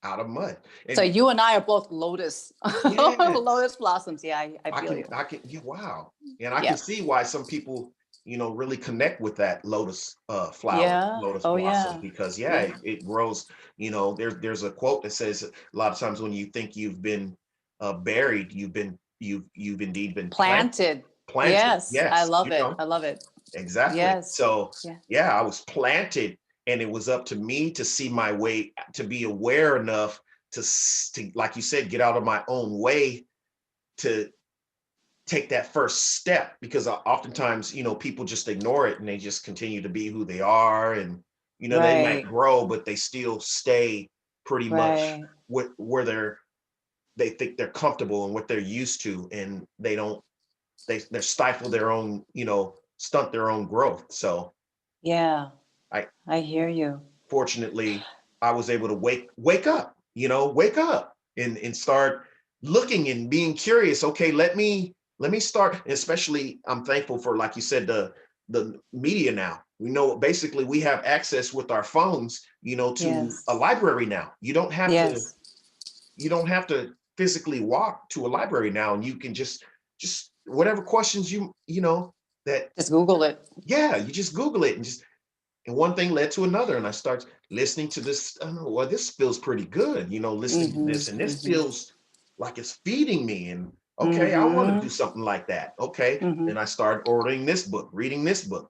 out of mud. So And you and I are both lotus, yes, lotus blossoms. Yeah, I I feel can, you. yeah, wow. And I can Yeah. see why some people, really connect with that Yeah. lotus Oh blossom, yeah. because yeah, Yeah. it grows. There's a quote that says, a lot of times when you think you've been buried, you've indeed been Planted. planted. Yes, I Yes, love it. I love it. exactly. Yes. So Yeah. yeah, I was planted, and it was up to me to see my way, to be aware enough to, like you said, get out of my own way, to take that first step, because oftentimes, people just ignore it and they just continue to be who they are, and they might Right. grow, but they still stay pretty much Right. where they think they're comfortable and what they're used to, and they don't they stifle their own, stunt their own growth. So Yeah. I I hear you. fortunately, I was able to wake up and start looking and being curious. Okay, let me start. Especially, I'm thankful for, like you said, the media now. We know basically we have access with our phones, to a Yes. library now. You don't have to Yes. you don't have to physically walk to a library now, and you can just whatever questions you know that, Just Google it. yeah, you just Google it, and one thing led to another, and I start listening to this. I don't know, well, this feels pretty good, listening to this, and this feels like it's feeding me. And okay, I want to do something like that. Okay, and I started ordering this book, reading this book,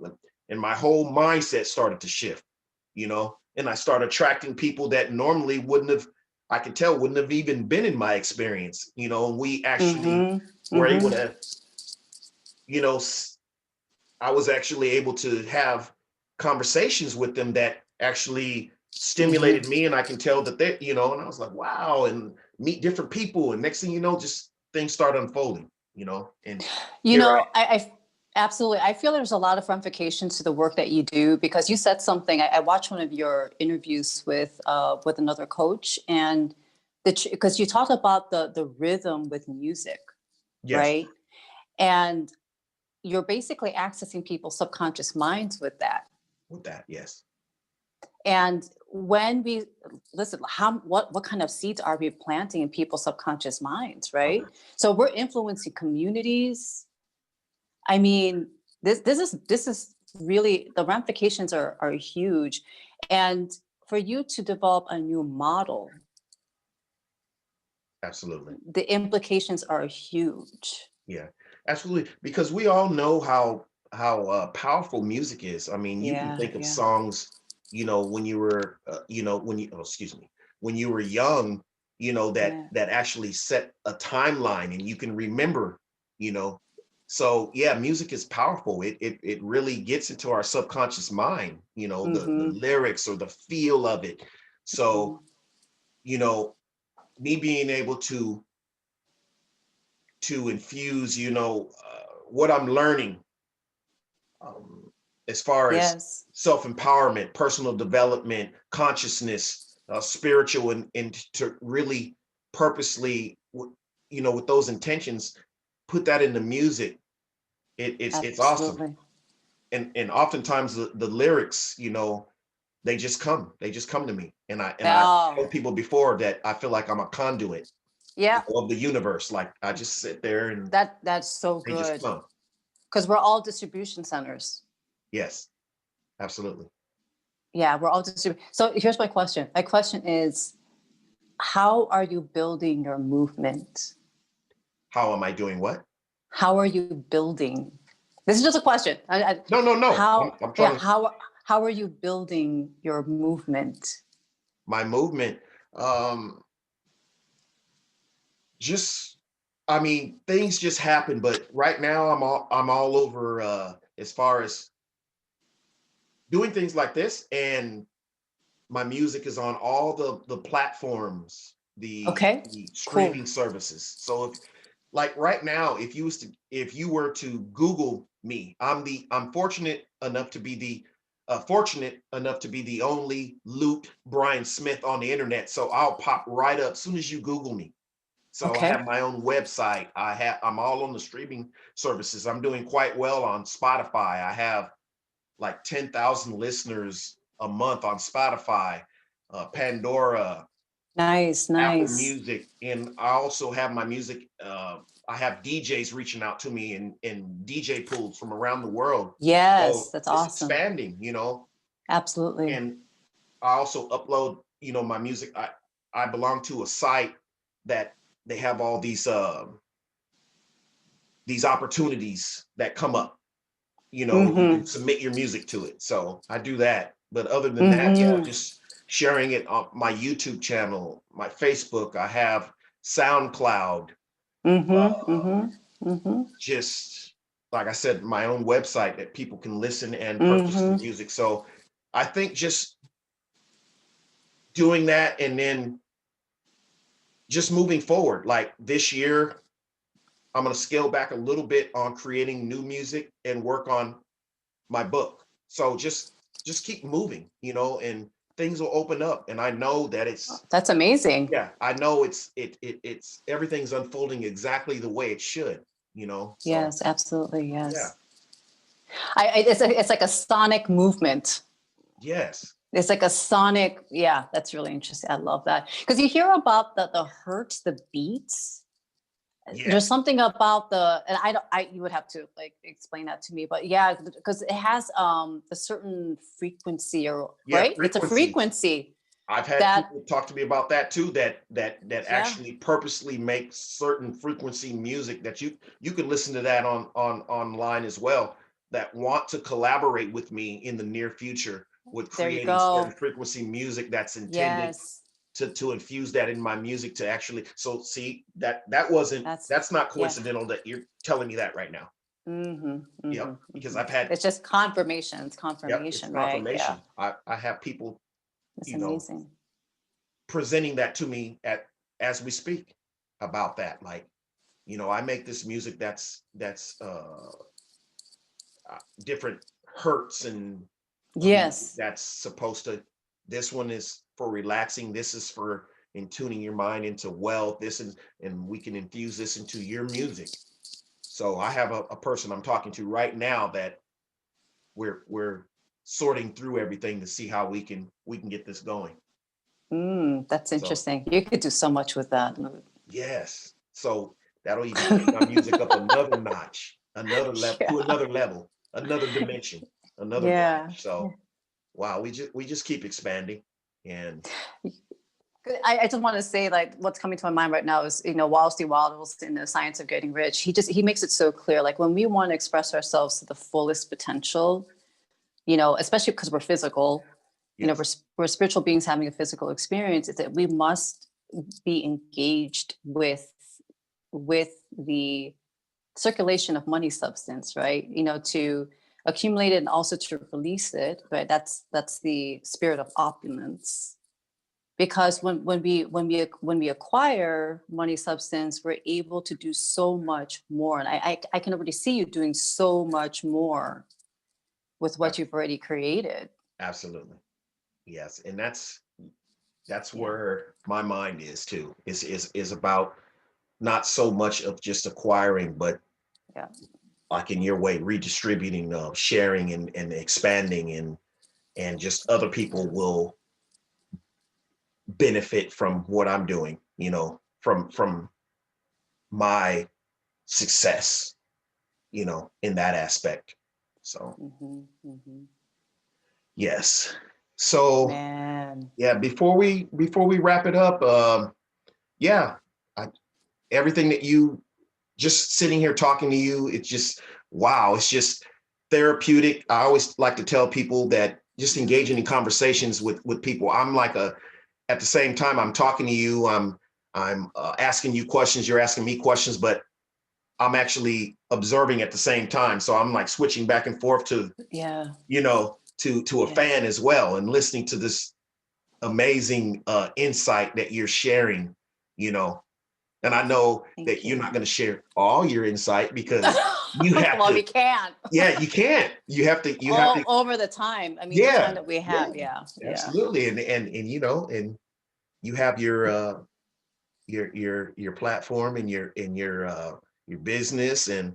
and my whole mindset started to shift. And I started attracting people that normally wouldn't have. I could tell wouldn't have even been in my experience. And we actually were able to, I was actually able to have conversations with them that actually stimulated me, and I can tell that they, and I was like, wow, and meet different people, and next thing you know, just things start unfolding, and I absolutely, I feel there's a lot of ramifications to the work that you do, because you said something. I watched one of your interviews with another coach, and because you talked about the rhythm with music, yes, right? And you're basically accessing people's subconscious minds with that. Yes. And when we listen, what kind of seeds are we planting in people's subconscious minds, right? Okay. So we're influencing communities. I mean, this is really, the ramifications are huge. And for you to develop a new model, absolutely, the implications are huge. Yeah, absolutely, because we all know how powerful music is. I mean, you can think of songs, when you were, when you were young, that actually set a timeline, and you can remember, So yeah, music is powerful. It really gets into our subconscious mind, the lyrics or the feel of it. So, me being able to infuse, what I'm learning, as far as self-empowerment, personal development, consciousness, spiritual, and to really purposely, with those intentions, put that into music. It's awesome. And oftentimes the lyrics, they just come to me. And I told people before that I feel like I'm a conduit of the universe. Like I just sit there, and that's so good, because we're all distribution centers. Yes, absolutely. Yeah, we're all distribution. So here's my question. My question is, how are you building your movement? How am I doing what? How are you building? This is just a question. No. How are you building your movement? My movement, I mean, things just happen. But right now, I'm all over, as far as doing things like this, and my music is on all the platforms, the streaming services. So like right now, if you were to Google me, I'm fortunate enough to be the only looped Bryon Smith on the internet. So I'll pop right up as soon as you Google me. So I have my own website. I'm all on the streaming services. I'm doing quite well on Spotify. I have like 10,000 listeners a month on Spotify, Pandora, nice, Apple Music, and I also have my music. I have DJs reaching out to me in DJ pools from around the world. Yes, so that's awesome. It's expanding, Absolutely. And I also upload, my music. I belong to a site that they have all these opportunities that come up. You can submit your music to it. So I do that. But other than that, just sharing it on my YouTube channel, my Facebook. I have SoundCloud. Just like I said, my own website that people can listen and purchase the music. So I think just doing that, and then just moving forward. Like this year, I'm going to scale back a little bit on creating new music and work on my book. So just keep moving, and things will open up. And I know that that's amazing. Yeah, I know it's everything's unfolding exactly the way it should, So, yes, absolutely. Yes. Yeah. It's like a sonic movement. Yes. It's like a sonic, yeah, that's really interesting. I love that. Because you hear about the hertz, the beats. Yeah. There's something about and you would have to like explain that to me, but yeah, because it has a certain frequency right? It's a frequency. I've had people talk to me about that too, that actually purposely make certain frequency music that you can listen to that online as well, that want to collaborate with me in the near future with creating certain frequency music that's intended to infuse that in my music to actually, so see that's not coincidental that you're telling me that right now. Yep, because I've had, it's just confirmation. It's confirmation, it's confirmation. Right? I have people, it's amazing, presenting that to me as we speak about that. Like, I make this music that's different hertz and that's supposed to, this one is for relaxing, this is for in tuning your mind into wealth, and we can infuse this into your music. So I have a person I'm talking to right now that we're sorting through everything to see how we can get this going. That's interesting. You could do so much with that. Yes. So that'll even take my music up another notch, another level, to another level, another dimension, another branch. So wow, we just keep expanding. And I just want to say, like, what's coming to my mind right now is, Wallace D. Wattles in The Science of Getting Rich. He makes it so clear, like, when we want to express ourselves to the fullest potential, especially because we're physical, we're spiritual beings having a physical experience, is that we must be engaged with the circulation of money substance, right? To accumulate it and also to release it, right? That's the spirit of opulence. Because when we acquire money substance, we're able to do so much more. And I can already see you doing so much more with what you've already created. Absolutely. Yes. And that's where my mind is too, is about not so much of just acquiring, but like in your way, redistributing, sharing and expanding, and just other people will benefit from what I'm doing, from my success, in that aspect. So yes. So before we wrap it up, everything that you, just sitting here talking to you, it's just, wow, it's just therapeutic. I always like to tell people that just engaging in conversations with people, I'm like at the same time I'm talking to you, I'm asking you questions, you're asking me questions, but I'm actually observing at the same time. So I'm like switching back and forth to, to a fan as well, and listening to this amazing insight that you're sharing, and I know you're not going to share all your insight because you have well, we can't. Yeah, you can't. You have to. Over the time. I mean, the time that we have. Absolutely. And and you have your platform and your business, and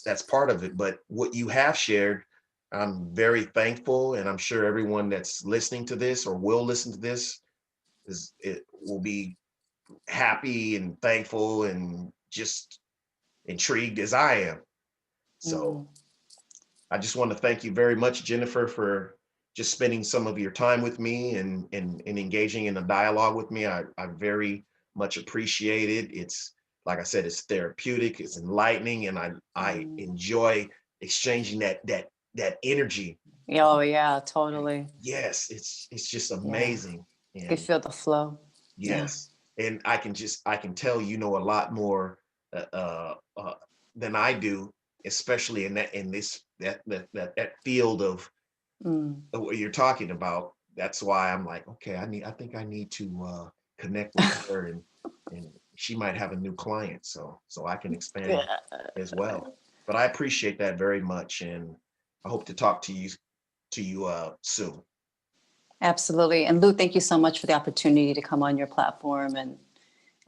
that's part of it. But what you have shared, I'm very thankful, and I'm sure everyone that's listening to this or will listen to this will be happy and thankful and just intrigued as I am. So I just want to thank you very much, Jennifer, for just spending some of your time with me and engaging in a dialogue with me. I very much appreciate it. It's, like I said, it's therapeutic, it's enlightening, and I enjoy exchanging that energy. Oh yeah, totally. Yes, it's just amazing. You can feel the flow. Yes. And I can tell a lot more than I do, especially in that field of what you're talking about. That's why I'm like, okay, I think I need to connect with her, and she might have a new client, so I can expand as well. But I appreciate that very much, and I hope to talk to you soon. Absolutely. And Lou, thank you so much for the opportunity to come on your platform and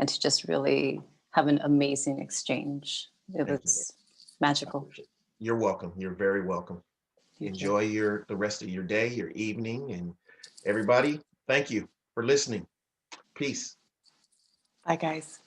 to just really have an amazing exchange. It was magical. You're welcome. You're very welcome. Enjoy the rest of your day, your evening, and Everybody, thank you for listening. Peace. Bye, guys.